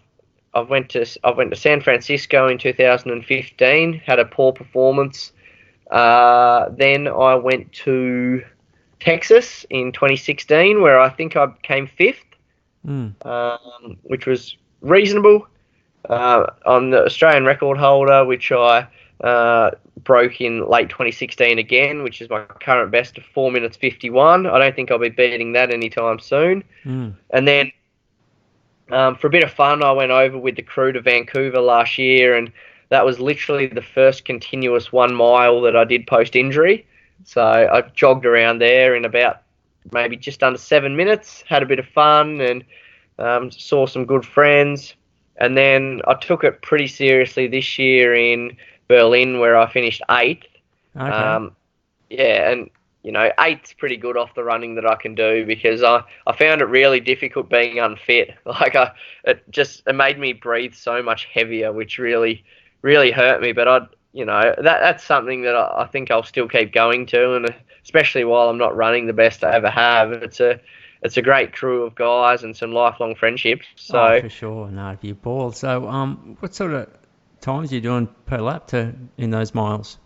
I've went to San Francisco in 2015, had a poor performance. Then I went to Texas in 2016, where I think I came fifth, which was reasonable. I'm the Australian record holder, which I broke in late 2016 again, which is my current best of 4 minutes 51. I don't think I'll be beating that anytime soon. And then for a bit of fun, I went over with the crew to Vancouver last year, and that was literally the first continuous 1 mile that I did post-injury. So I jogged around there in about maybe just under 7 minutes, had a bit of fun, and saw some good friends. And then I took it pretty seriously this year in Berlin, where I finished 8th. Okay. And you know, 8th's pretty good off the running that I can do, because I found it really difficult being unfit. Like it made me breathe so much heavier, which really hurt me. But that's something that I think I'll still keep going to, and especially while I'm not running the best I ever have. It's a great crew of guys and some lifelong friendships. So for sure, no, it'd be a ball. So what sort of times are you doing per lap in those miles?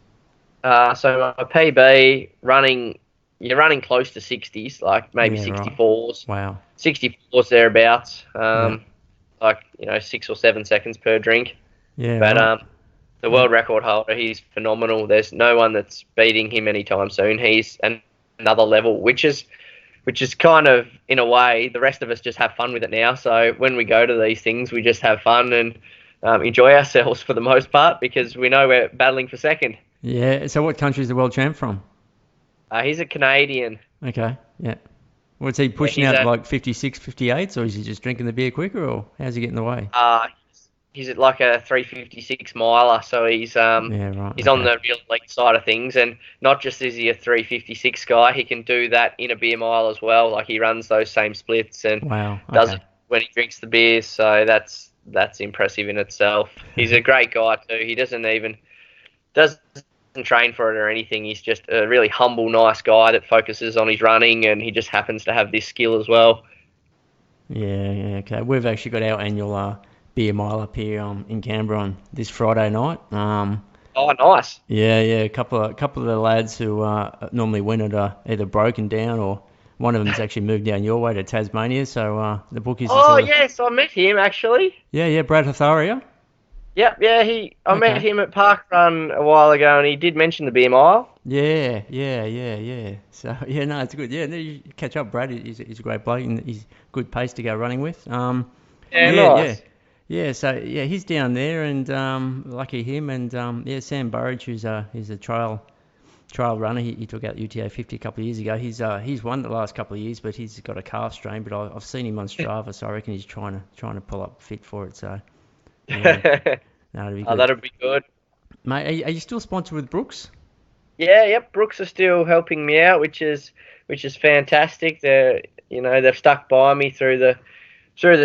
So my PB you're running close to 60s, like maybe 64s. Right. Wow. 64s thereabouts. Like 6 or 7 seconds per drink. Yeah. But right. The world record holder, he's phenomenal. There's no one that's beating him anytime soon. He's another level, which is kind of, in a way, the rest of us just have fun with it now. So when we go to these things, we just have fun and enjoy ourselves for the most part, because we know we're battling for second. Yeah. So what country is the world champ from? He's a Canadian. Okay. Yeah. What's he pushing out, like 56, 58s, or is he just drinking the beer quicker, or how's he getting away? He's at like a 356 miler, so he's on the real elite side of things, and not just is he a 356 guy, he can do that in a beer mile as well. Like he runs those same splits and does it when he drinks the beers, so that's impressive in itself. He's a great guy too. He doesn't train for it or anything. He's just a really humble, nice guy that focuses on his running, and he just happens to have this skill as well. Yeah, okay. We've actually got our annual beer mile up here in Canberra on this Friday night. Oh, nice. Yeah. A couple of the lads who normally win it are either broken down, or one of them's actually moved down your way to Tasmania. So the bookies. Oh, yes, I met him actually. Yeah, Brad Hatharia. Yep, yeah, I met him at Parkrun a while ago, and he did mention the beer mile. Yeah. So, no, it's good. Yeah, you catch up, Brad. He's a great bloke, and he's good pace to go running with. Nice. Yeah, so, he's down there, and lucky him, and, Sam Burridge, who's a trail runner. He took out the UTA 50 a couple of years ago. He's won the last couple of years, but he's got a calf strain, but I've seen him on Strava, so I reckon he's trying to pull up fit for it, so... Yeah. No, that'd be good. That'd be good. Mate, are you still sponsored with Brooks? Yep. Brooks are still helping me out, which is fantastic. They've stuck by me through the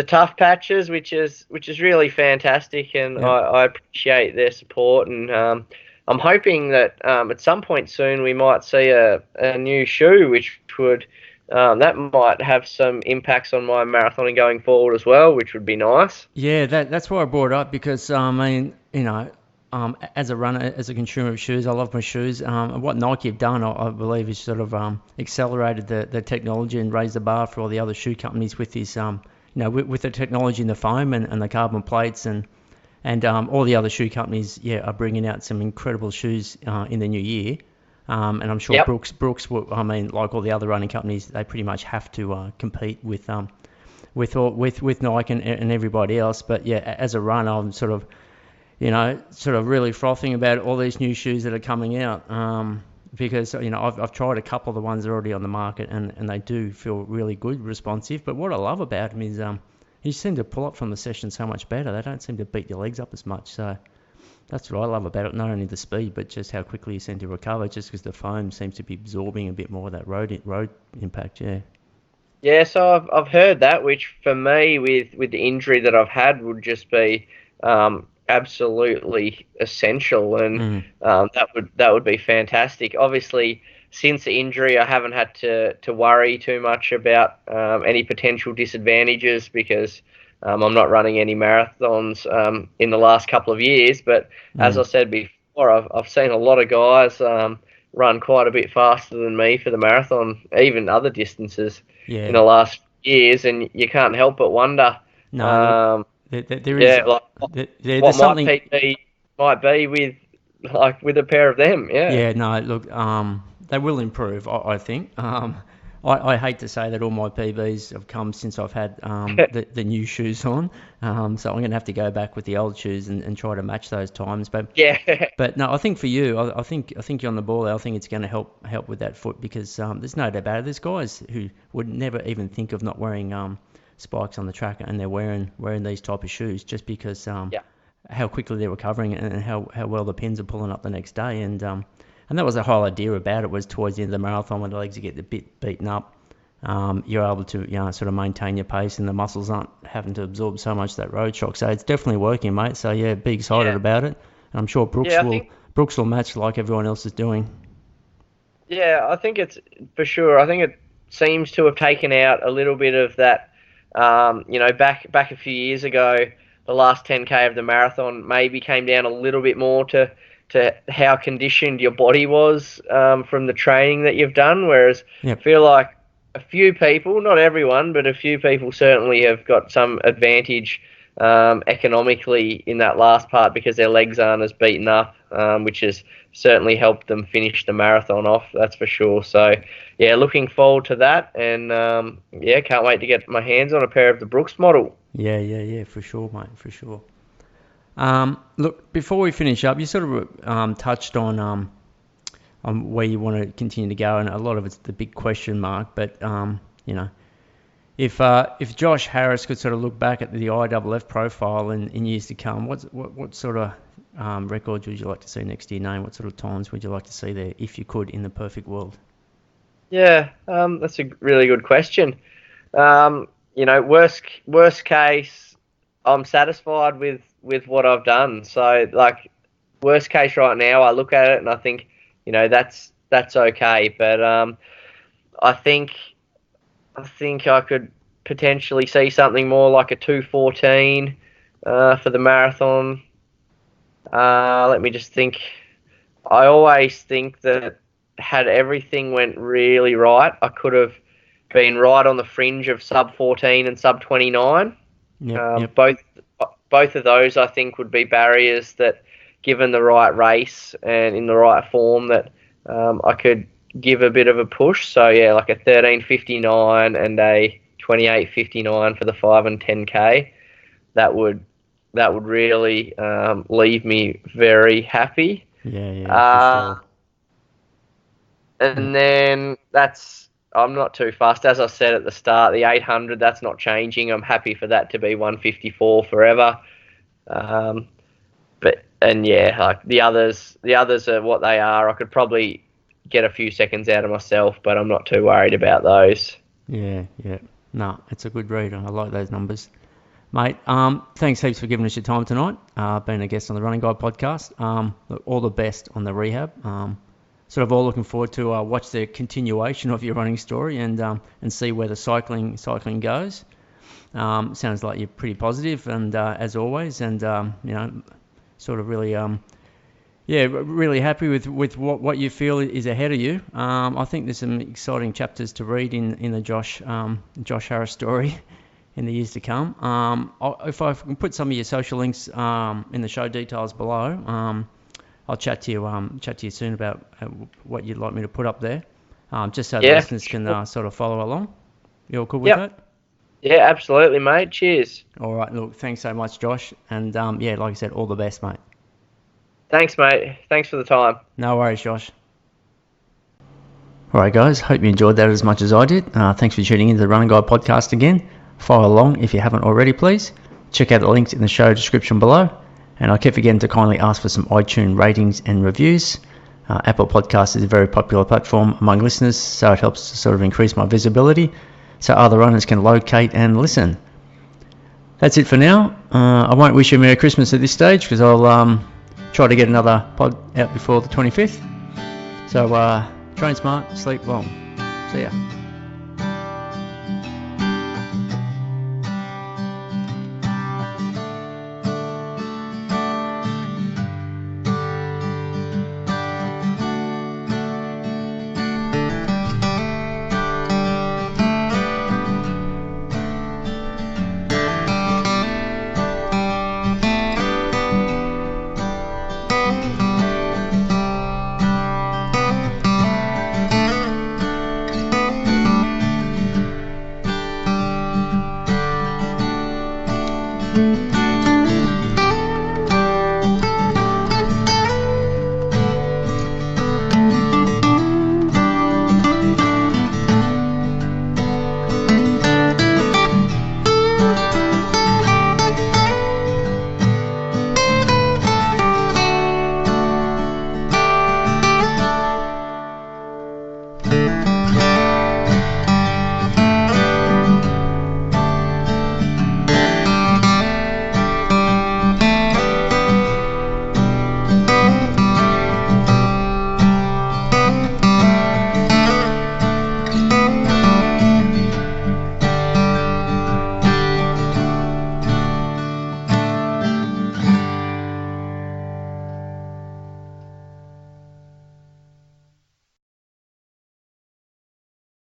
tough patches, which is really fantastic, and I appreciate their support. And I'm hoping that at some point soon we might see a new shoe, which would that might have some impacts on my marathoning going forward as well, which would be nice. Yeah, that's why I brought it up, because as a runner, as a consumer of shoes, I love my shoes. What Nike have done, I believe, is sort of accelerated the technology and raised the bar for all the other shoe companies with this, with the technology in the foam and the carbon plates, and all the other shoe companies, are bringing out some incredible shoes in the new year. And I'm sure Brooks will, like all the other running companies, they pretty much have to compete with Nike and everybody else. But as a runner, I'm sort of really frothing about all these new shoes that are coming out. because I've tried a couple of the ones that are already on the market, and they do feel really good, responsive. But what I love about them is you seem to pull up from the session so much better. They don't seem to beat your legs up as much. So that's what I love about it. Not only the speed, but just how quickly you seem to recover. Just because the foam seems to be absorbing a bit more of that road impact. Yeah. Yeah, so I've heard that, which for me, with the injury that I've had, would just be absolutely essential, and that would be fantastic. Obviously, since the injury, I haven't had to worry too much about any potential disadvantages because I'm not running any marathons in the last couple of years. But as I said before, I've seen a lot of guys run quite a bit faster than me for the marathon, even other distances in Yeah. the last years, and you can't help but wonder, No, look, um, there is yeah, like there's what my something. PB might be with a pair of them. Yeah, Yeah, no, look, they will improve, I think. I hate to say that all my PBs have come since I've had the new shoes on. So I'm going to have to go back with the old shoes and try to match those times. yeah, But no, I think for you, I think you're on the ball there. I think it's going to help with that foot because there's no doubt about it. There's guys who would never even think of not wearing spikes on the track, and they're wearing these type of shoes just because yeah, how quickly they're recovering and how well the pins are pulling up the next day. And that was the whole idea about it, was towards the end of the marathon when the legs get a bit beaten up, you're able to sort of maintain your pace and the muscles aren't having to absorb so much of that road shock. So it's definitely working, mate. So yeah, be excited yeah, about it. And I'm sure yeah. I think Brooks will match like everyone else is doing. Yeah, I think it's for sure. I think it seems to have taken out a little bit of that. Back a few years ago, the last 10K of the marathon maybe came down a little bit more to how conditioned your body was from the training that you've done. Whereas I Yep. feel like a few people, not everyone, but a few people certainly have got some advantage economically in that last part because their legs aren't as beaten up, which has certainly helped them finish the marathon off. That's for sure. So, yeah, looking forward to that, and yeah, can't wait to get my hands on a pair of the Brooks model. Yeah, for sure, mate, for sure. Look, before we finish up, you sort of touched on where you want to continue to go, and a lot of it's the big question mark. But you know, if Josh Harris could sort of look back at the IAAF profile in years to come, what sort of records would you like to see next to your name? What sort of times would you like to see there, if you could, in the perfect world? Yeah, that's a really good question. Worst case, I'm satisfied with what I've done. So, like, worst case right now, I look at it and I think, that's okay. But I think I could potentially see something more like a 2:14 for the marathon. Let me just think. I always think that had everything went really right, I could have been right on the fringe of sub 14 and sub 29. Yep. Both of those, I think, would be barriers that, given the right race and in the right form, that I could give a bit of a push. So yeah, like a 13:59 and a 28:59 for the 5 and 10K. That would really leave me very happy. Yeah, for Uh, sure. and then I'm not too fast. As I said at the start, the 800, that's not changing. I'm happy for that to be 154 forever. Um, and yeah, like the others are what they are. I could probably get a few seconds out of myself, but I'm not too worried about those. Yeah. No, it's a good read. I like those numbers. Mate, thanks heaps for giving us your time tonight, being a guest on the Running Guide podcast. Look, all the best on the rehab. Sort of all looking forward to watch the continuation of your running story and see where the cycling goes. Sounds like you're pretty positive, and as always, and sort of really really happy with what you feel is ahead of you. I think there's some exciting chapters to read in the Josh Harris story in the years to come. If I can put some of your social links in the show details below, I'll chat to you soon about what you'd like me to put up there, just so the Yeah, listeners can sure. sort of follow along. You all good with Yep. that? Yeah, absolutely, mate. Cheers. All right, look, thanks so much, Josh, and yeah, like I said, all the best, mate. Thanks, mate. Thanks for the time. No worries, Josh. Alright guys, hope you enjoyed that as much as I did. Thanks for tuning into the Running Guy podcast again. Follow along if you haven't already, please. Check out the links in the show description below. And I keep forgetting to kindly ask for some iTunes ratings and reviews. Apple Podcasts is a very popular platform among listeners, so it helps to sort of increase my visibility so other runners can locate and listen. That's it for now. I won't wish you a Merry Christmas at this stage because I'll try to get another pod out before the 25th. So train smart, sleep long. See ya.